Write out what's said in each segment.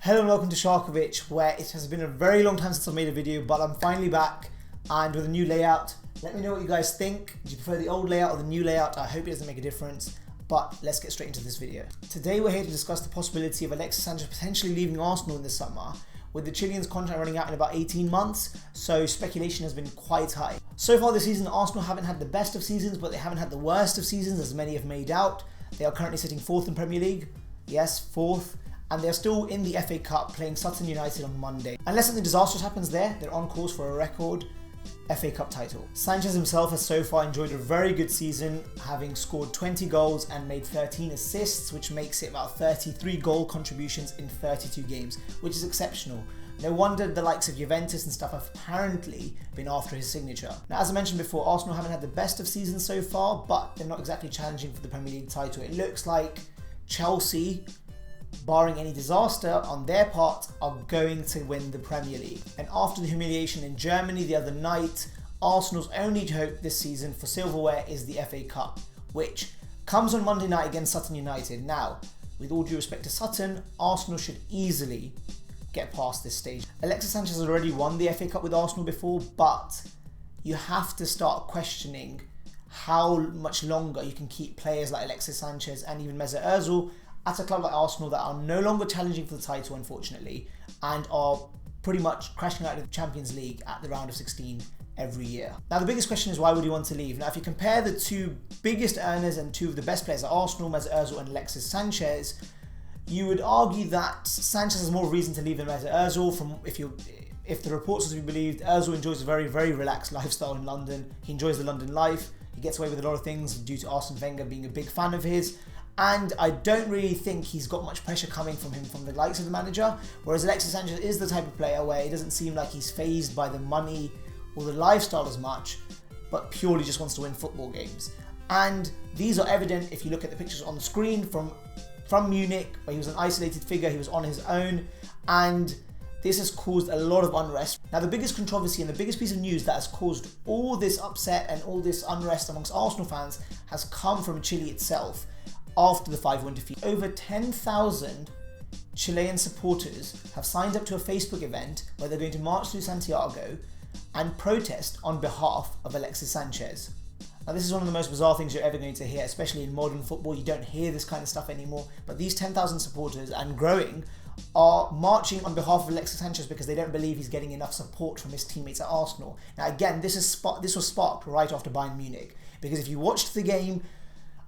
Hello and welcome to Shahkovic, where it has been a very long time since I've made a video, but I'm finally back and with a new layout. Let me know what you guys think. Do you prefer the old layout or the new layout? I hope it doesn't make a difference, but let's get straight into this video. Today we're here to discuss the possibility of Alexis Sanchez potentially leaving Arsenal in the summer, with the Chilean's contract running out in about 18 months, so speculation has been quite high. So far this season, Arsenal haven't had the best of seasons, but they haven't had the worst of seasons, as many have made out. They are currently sitting 4th in Premier League. Yes, 4th. And they're still in the FA Cup playing Sutton United on Monday. Unless something disastrous happens there, they're on course for a record FA Cup title. Sanchez himself has so far enjoyed a very good season, having scored 20 goals and made 13 assists, which makes it about 33 goal contributions in 32 games, which is exceptional. No wonder the likes of Juventus and stuff have apparently been after his signature. Now, as I mentioned before, Arsenal haven't had the best of seasons so far, but they're not exactly challenging for the Premier League title. It looks like Chelsea, barring any disaster on their part, are going to win the Premier League. And after the humiliation in Germany the other night, Arsenal's only hope this season for silverware is the FA Cup, which comes on Monday night against Sutton United. Now, with all due respect to Sutton, Arsenal should easily get past this stage. Alexis Sanchez has already won the FA Cup with Arsenal before, but you have to start questioning how much longer you can keep players like Alexis Sanchez and even Mesut Ozil at a club like Arsenal that are no longer challenging for the title, unfortunately, and are pretty much crashing out of the Champions League at the round of 16 every year. Now, the biggest question is, why would he want to leave? Now, if you compare the two biggest earners and two of the best players at Arsenal, Mesut Ozil and Alexis Sanchez, you would argue that Sanchez has more reason to leave than Mesut Ozil. If the reports are to be believed, Ozil enjoys a very, very relaxed lifestyle in London. He enjoys the London life. He gets away with a lot of things due to Arsene Wenger being a big fan of his. And I don't really think he's got much pressure coming from him from the likes of the manager, whereas Alexis Sanchez is the type of player where it doesn't seem like he's fazed by the money or the lifestyle as much, but purely just wants to win football games. And these are evident if you look at the pictures on the screen from Munich, where he was an isolated figure, he was on his own, and this has caused a lot of unrest. Now, the biggest controversy and the biggest piece of news that has caused all this upset and all this unrest amongst Arsenal fans has come from Chile itself. After the 5-1 defeat, over 10,000 Chilean supporters have signed up to a Facebook event where they're going to march through Santiago and protest on behalf of Alexis Sanchez. Now, this is one of the most bizarre things you're ever going to hear, especially in modern football. You don't hear this kind of stuff anymore, but these 10,000 supporters, and growing, are marching on behalf of Alexis Sanchez because they don't believe he's getting enough support from his teammates at Arsenal. Now, again, this was sparked right after Bayern Munich, because if you watched the game,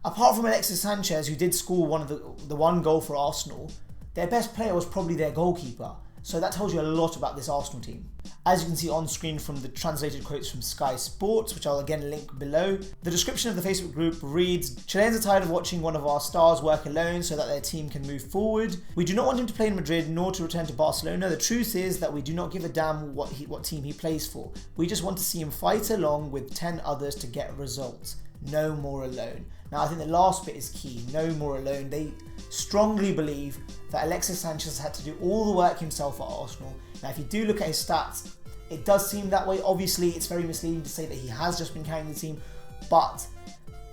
apart from Alexis Sanchez, who did score the one goal for Arsenal, their best player was probably their goalkeeper. So that tells you a lot about this Arsenal team. As you can see on screen from the translated quotes from Sky Sports, which I'll again link below, the description of the Facebook group reads, "Chileans are tired of watching one of our stars work alone so that their team can move forward. We do not want him to play in Madrid nor to return to Barcelona. The truth is that we do not give a damn what team he plays for. We just want to see him fight along with 10 others to get results. No more alone." Now, I think the last bit is key. No more alone. They strongly believe that Alexis Sanchez had to do all the work himself at Arsenal. Now, if you do look at his stats, it does seem that way. Obviously, it's very misleading to say that he has just been carrying the team, but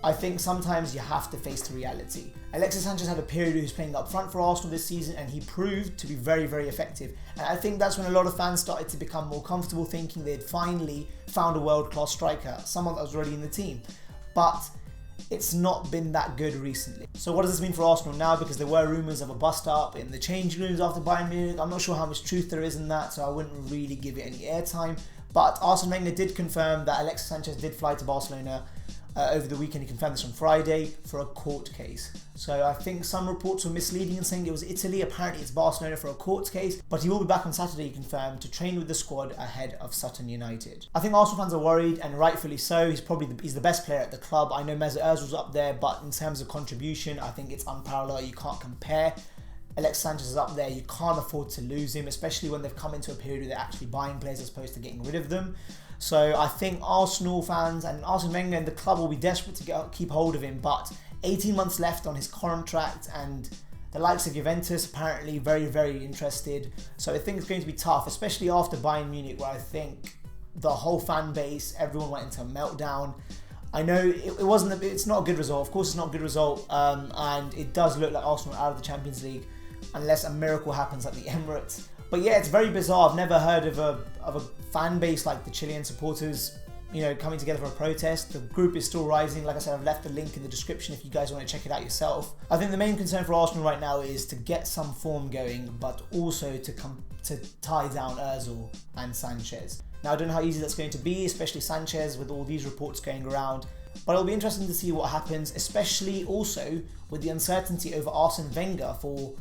I think sometimes you have to face the reality. Alexis Sanchez had a period where he was playing up front for Arsenal this season, and he proved to be very, very effective. And I think that's when a lot of fans started to become more comfortable, thinking they'd finally found a world-class striker, someone that was already in the team. But it's not been that good recently. So what does this mean for Arsenal now? Because there were rumours of a bust-up in the changing rooms after Bayern Munich. I'm not sure how much truth there is in that, so I wouldn't really give it any airtime. But Arsene Wenger did confirm that Alexis Sanchez did fly to Barcelona over the weekend. He confirmed this on Friday for a court case. So I think some reports were misleading in saying it was Italy. Apparently it's Barcelona for a court case, but he will be back on Saturday, confirmed, to train with the squad ahead of Sutton United. I think Arsenal fans are worried, and rightfully so. He's the best player at the club. I know Mesut Ozil's up there, but in terms of contribution, I think it's unparalleled. You can't compare. Alexis Sanchez is up there. You can't afford to lose him, especially when they've come into a period where they're actually buying players as opposed to getting rid of them. So I think Arsenal fans and Arsene Wenger and the club will be desperate to keep hold of him, but 18 months left on his contract, and the likes of Juventus apparently very, very interested. So I think it's going to be tough, especially after Bayern Munich, where I think the whole fan base, everyone went into a meltdown. I know it's not a good result. Of course, it's not a good result, and it does look like Arsenal are out of the Champions League. unless a miracle happens at the Emirates. But yeah, it's very bizarre. I've never heard of a fan base like the Chilean supporters, you know, coming together for a protest. The group is still rising. Like I said, I've left the link in the description if you guys want to check it out yourself. I think the main concern for Arsenal right now is to get some form going, but also to tie down Ozil and Sanchez. Now, I don't know how easy that's going to be, especially Sanchez with all these reports going around, but it'll be interesting to see what happens, especially also with the uncertainty over Arsene Wenger for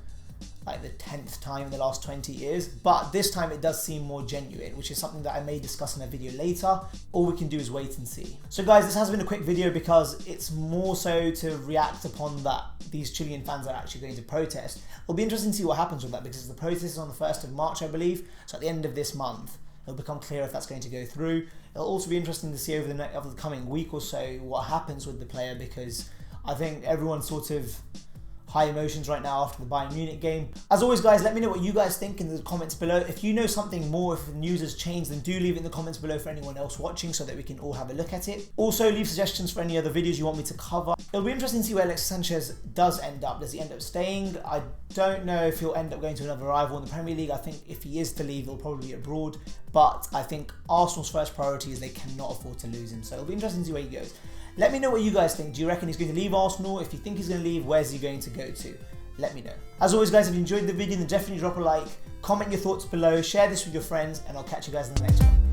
like the 10th time in the last 20 years, but this time it does seem more genuine, which is something that I may discuss in a video later. All we can do is wait and see. So guys, this has been a quick video because it's more so to react upon that these Chilean fans are actually going to protest. It'll be interesting to see what happens with that because the protest is on the 1st of March, I believe, so at the end of this month it'll become clear if that's going to go through. It'll also be interesting to see over the coming week or so what happens with the player, because I think everyone's sort of high emotions right now after the Bayern Munich game. As always guys, let me know what you guys think in the comments below. If you know something more, if the news has changed, then do leave it in the comments below for anyone else watching so that we can all have a look at it. Also leave suggestions for any other videos you want me to cover. It'll be interesting to see where Alexis Sanchez does end up. Does he end up staying? I don't know if he'll end up going to another rival in the Premier League. I think if he is to leave, he'll probably be abroad. But I think Arsenal's first priority is they cannot afford to lose him. So it'll be interesting to see where he goes. Let me know what you guys think. Do you reckon he's going to leave Arsenal? If you think he's going to leave, where's he going to go to? Let me know. As always guys, if you enjoyed the video, then definitely drop a like, comment your thoughts below, share this with your friends, and I'll catch you guys in the next one.